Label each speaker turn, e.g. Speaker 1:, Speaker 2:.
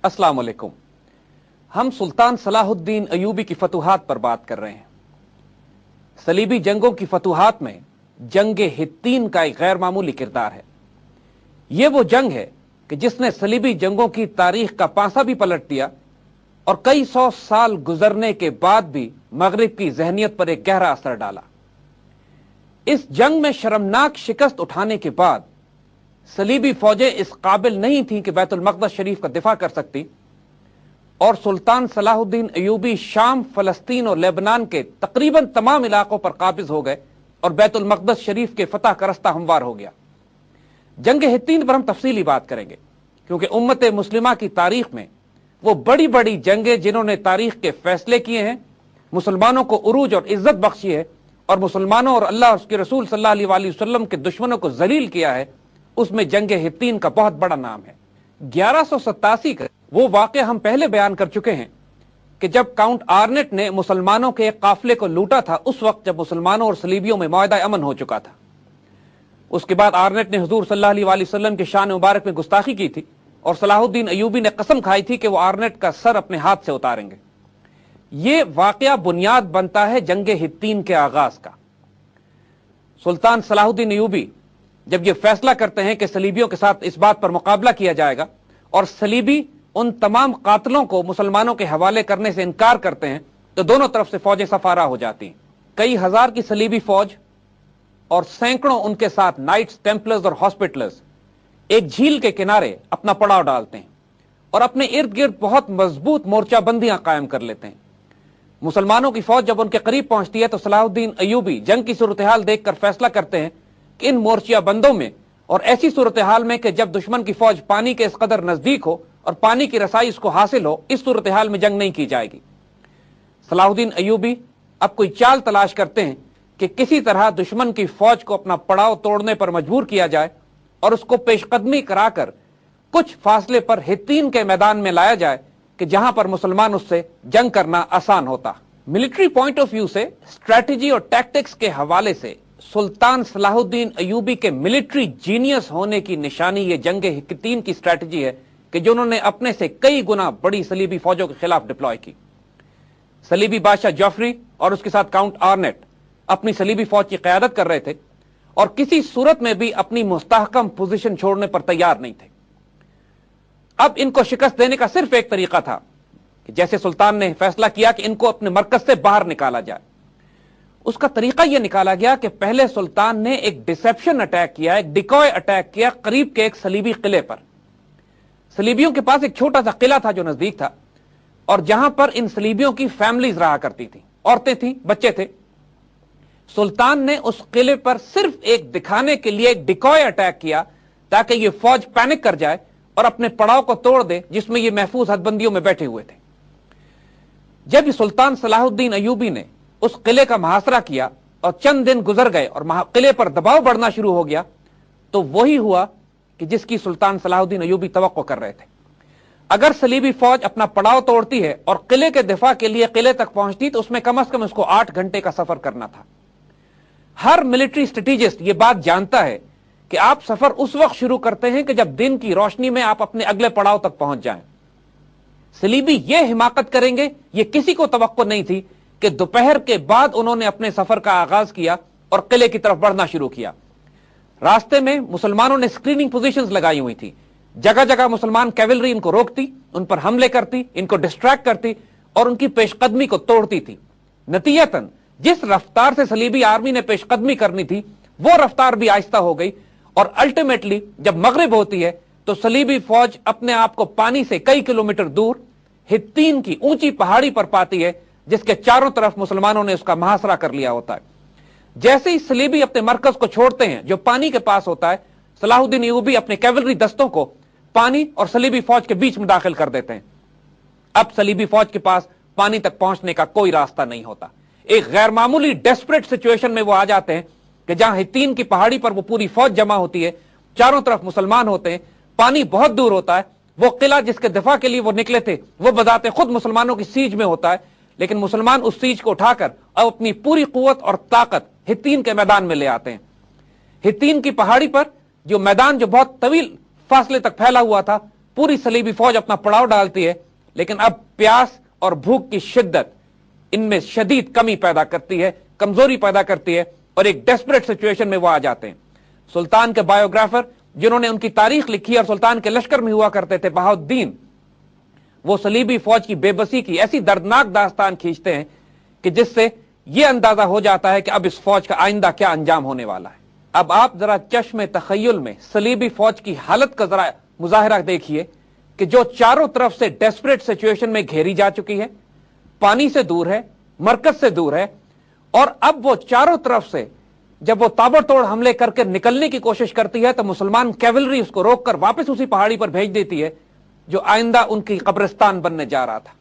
Speaker 1: अस्सलाम वालेकुम। हम सुल्तान सलाहुद्दीन अयूबी की फतूहात पर बात कर रहे हैं। सलीबी जंगों की फतूहात में जंगे हित्तीन का एक गैर मामूली किरदार है। यह वो जंग है कि जिसने सलीबी जंगों की तारीख का पांसा भी पलट दिया और कई सौ साल गुजरने के बाद भी मगरिब की जहनियत पर एक गहरा असर डाला। इस जंग में शर्मनाक शिकस्त उठाने के बाद सलीबी फौजें इस काबिल नहीं थीं कि बैतुल मक़दस शरीफ का दिफा कर सकती और सुल्तान सलाहुद्दीन अयूबी शाम, फलस्तीन और लेबनान के तकरीबन तमाम इलाकों पर काबिज हो गए और बैतुल मक़दस शरीफ के फतह का रास्ता हमवार हो गया। जंग हित्तीन पर हम तफसीली बात करेंगे क्योंकि उम्मत मुस्लिमा की तारीख में वो बड़ी बड़ी जंगें जिन्होंने तारीख के फैसले किए हैं, मुसलमानों को उरूज और इज्जत बख्शी है और मुसलमानों और अल्लाह और उसके रसूल सल्लल्लाहु अलैहि वसल्लम के दुश्मनों को जलील किया है, उसमें जंग हित्तीन का बहुत बड़ा नाम है। 1187 का वो वाक़या हम पहले बयान कर चुके हैं कि जब काउंट आर्नेट ने मुसलमानों के एक काफिले को लूटा था, उस वक्त जब मुसलमानों और सलीबियों में मुआहदा अमन हो चुका था। उसके बाद आर्नेट ने हुजूर सल्लल्लाहु अलैहि वसल्लम की शान मुबारक में गुस्ताखी की थी और सलाहुद्दीन अयूबी ने कसम खाई थी कि वो आर्नेट का सर अपने हाथ से उतारेंगे। ये वाक़या बुनियाद बनता है जंग हित्तीन के आगाज का। सुल्तान सलाहुद्दीन अयूबी जब ये फैसला करते हैं कि सलीबियों के साथ इस बात पर मुकाबला किया जाएगा और सलीबी उन तमाम कातलों को मुसलमानों के हवाले करने से इनकार करते हैं, तो दोनों तरफ से फौजें सफारा हो जाती हैं। कई हजार की सलीबी फौज और सैकड़ों उनके साथ नाइट्स, टेम्पलर्स और हॉस्पिटलर्स एक झील के किनारे अपना पड़ाव डालते हैं और अपने इर्द गिर्द बहुत मजबूत मोर्चाबंदियां कायम कर लेते हैं। मुसलमानों की फौज जब उनके करीब पहुंचती है तो सलाहुद्दीन अयूबी जंग की सूरत हाल देखकर फैसला करते हैं कि इन मोर्चियाबंदों में और ऐसी सूरत हाल में कि जब दुश्मन की फौज पानी के इस कदर नजदीक हो और पानी की रसाई इसको हासिल हो, इस सूरत हाल में जंग नहीं की जाएगी। सलाहुद्दीन अयूबी अब कोई चाल तलाश करते हैं कि किसी तरह दुश्मन की फौज को अपना पड़ाव तोड़ने पर मजबूर किया जाए और उसको पेशकदमी कराकर कुछ फासले पर हित्तीन के मैदान में लाया जाए कि जहां पर मुसलमान उससे जंग करना आसान होता। मिलिट्री पॉइंट ऑफ व्यू से, स्ट्रैटेजी और टैक्टिक्स के हवाले से सुल्तान सलाहुद्दीन अयूबी के मिलिट्री जीनियस होने की निशानी ये जंग हित्तीन की स्ट्रैटेजी है कि जो उन्होंने अपने से कई गुना बड़ी सलीबी फौजों के खिलाफ डिप्लॉय की। सलीबी बादशाह जॉफरी और उसके साथ काउंट आर्नेट अपनी सलीबी फौज की क़यादत कर रहे थे और किसी सूरत में भी अपनी मुस्तहकम पोजीशन छोड़ने पर तैयार नहीं थे। अब इनको शिकस्त देने का सिर्फ एक तरीका था कि जैसे सुल्तान ने फैसला किया कि इनको अपने मरकज से बाहर निकाला जाए, उसका तरीका यह निकाला गया कि पहले सुल्तान ने एक डिसेप्शन अटैक किया, एक डिकॉय अटैक किया करीब के एक सलीबी किले पर। सलीबियों के पास एक छोटा सा किला था जो नजदीक था और जहां पर इन सलीबियों की फैमिलीज रहा करती थी, औरतें थी, बच्चे थे। सुल्तान ने उस किले पर सिर्फ एक दिखाने के लिए एक डिकॉय अटैक किया ताकि ये फौज पैनिक कर जाए और अपने पड़ाव को तोड़ दे जिसमें ये महफूज हदबंदियों में बैठे हुए थे। जब सुल्तान सलाहुद्दीन अयूबी ने उस किले का मुहासरा किया और चंद दिन गुजर गए और किले पर दबाव बढ़ना शुरू हो गया, तो वही हुआ कि जिसकी सुल्तान सलाहुद्दीन अयूबी तवक्को कर रहे थे। अगर सलीबी फौज अपना पड़ाव तोड़ती है और किले के दिफा के लिए किले तक पहुंचती तो उसमें कम से कम उसको 8 घंटे का सफर करना था। हर मिलिट्री स्ट्रेटेजिस्ट ये बात जानता है कि आप सफर उस वक्त शुरू करते हैं कि जब दिन की रोशनी में आप अपने अगले पड़ाव तक पहुंच जाएं। सलीबी ये हिमाकत करेंगे, ये किसी को तवक्को नहीं थी कि दोपहर के बाद उन्होंने अपने सफर का आगाज किया और किले की तरफ बढ़ना शुरू किया। रास्ते में मुसलमानों ने स्क्रीनिंग पोजीशंस लगाई हुई थी। जगह जगह मुसलमान कैवलरी इनको रोकती, उन पर हमले करती, इनको डिस्ट्रैक्ट करती और उनकी पेशकदमी को तोड़ती थी। नतीजतन जिस रफ्तार से सलीबी आर्मी ने पेशकदमी करनी थी वो रफ्तार भी आहिस्ता हो गई और अल्टीमेटली जब मगरिब होती है तो सलीबी फौज अपने आप को पानी से कई किलोमीटर दूर हित्तीन की ऊंची पहाड़ी पर पाती है जिसके चारों तरफ मुसलमानों ने उसका मुहासरा कर लिया होता है। जैसे ही सलीबी अपने मरकज को छोड़ते हैं जो पानी के पास होता है, सलाहुद्दीन अयूबी अपने कैवलरी दस्तों को पानी और सलीबी फौज के बीच में दाखिल कर देते हैं। अब सलीबी फौज के पास पानी तक पहुंचने का कोई रास्ता नहीं होता। एक गैर मामूली डेस्परेट सिचुएशन में वो आ जाते हैं कि जहां हित्तीन की पहाड़ी पर वो पूरी फौज जमा होती है, चारों तरफ मुसलमान होते हैं, पानी बहुत दूर होता है। वो किला जिसके दिफा के लिए वो निकले थे वो बजाते खुद मुसलमानों की सीज में होता है, लेकिन मुसलमान उस सीज को उठाकर अब अपनी पूरी कुव्वत और ताकत हित्तीन के मैदान में ले आते हैं। हित्तीन की पहाड़ी पर जो मैदान जो बहुत तवील फासले तक फैला हुआ था, पूरी सलीबी फौज अपना पड़ाव डालती है, लेकिन अब प्यास और भूख की शिद्दत इनमें शदीद कमी पैदा करती है, कमजोरी पैदा करती है, और एक डेस्परेट सिचुएशन में वो आ जाते हैं। सुल्तान के बायोग्राफर जिन्होंने उनकी तारीख लिखी और सुल्तान के लश्कर में हुआ करते थे, बहाउद्दीन, वो सलीबी फौज की बेबसी की ऐसी दर्दनाक दास्तान खींचते हैं कि जिससे यह अंदाजा हो जाता है कि अब इस फौज का आइंदा क्या अंजाम होने वाला है। अब आप जरा चश्मे तखय्युल में सलीबी फौज की हालत का जरा मुजाहिरा देखिए कि जो चारों तरफ से डेस्परेट सिचुएशन में घेरी जा चुकी है, पानी से दूर है, मरकज से दूर है, और अब वो चारों तरफ से जब वो ताबड़तोड़ हमले करके निकलने की कोशिश करती है तो मुसलमान कैवलरी उसको रोककर वापस उसी पहाड़ी पर भेज देती है जो आइंदा उनकी कब्रिस्तान बनने जा रहा था।